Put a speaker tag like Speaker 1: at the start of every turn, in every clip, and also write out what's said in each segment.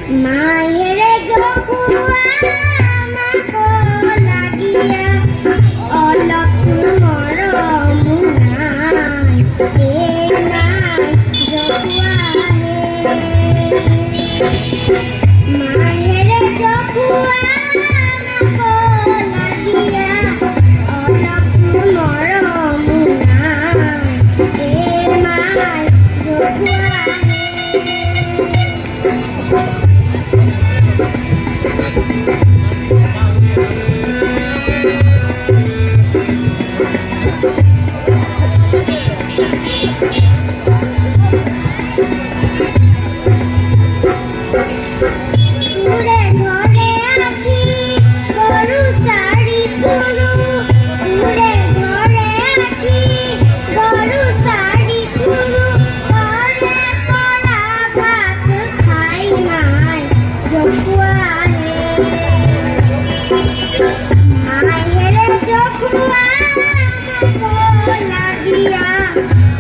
Speaker 1: মায়ের জকুয়া আমাকো লাগিয়া অলপ মরম নাই এ নাই জকুয়া মায়ের জকুয়া আমাকো লাগিয়া অলপ মরম নাই এ নাই জকুয়া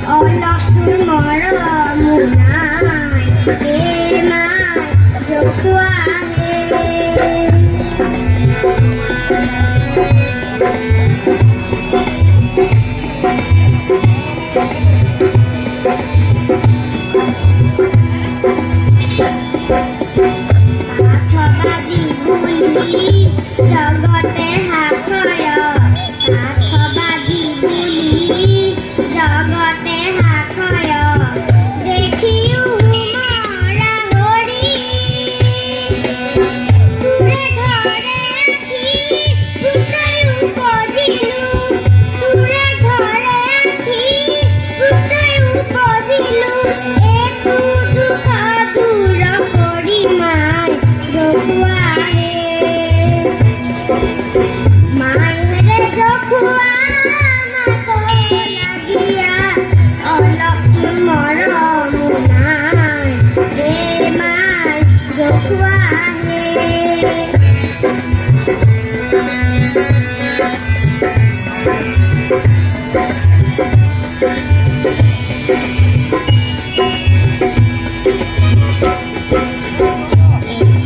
Speaker 1: অলপুর মরম নাই এ নাই জকুয়া বাজি বুলি জগতে হাখয় বাজি বুলি জগতে হাখয় দেখিও মরা হৰি তুৰে ঘৰে আখি ভূতাই উপজিলু তুৰে ঘৰে আখি ভূতাই উপজিলু একো দুখ দূৰ কৰি মাই জকুৱা মায়ের জকুয়া আমাকো লাগিয়া অলপ মরম নাই এ মাই জকুয়া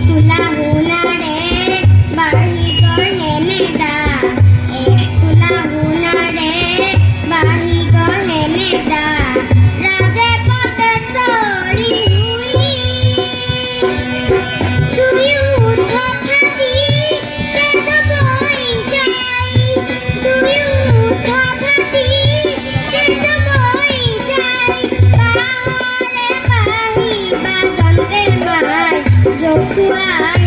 Speaker 1: তুলা হুনারে বাড়ি গহেনে দা তুলা হুনারে বাড়ি গহেনে দা রাজে পথে সরি হুই তুই উঠ থাকি তেজ বই যাই তুই উঠ থাকি তেজ বই যাই পাহরে পাহি বাজন্তে মাই জকুয়া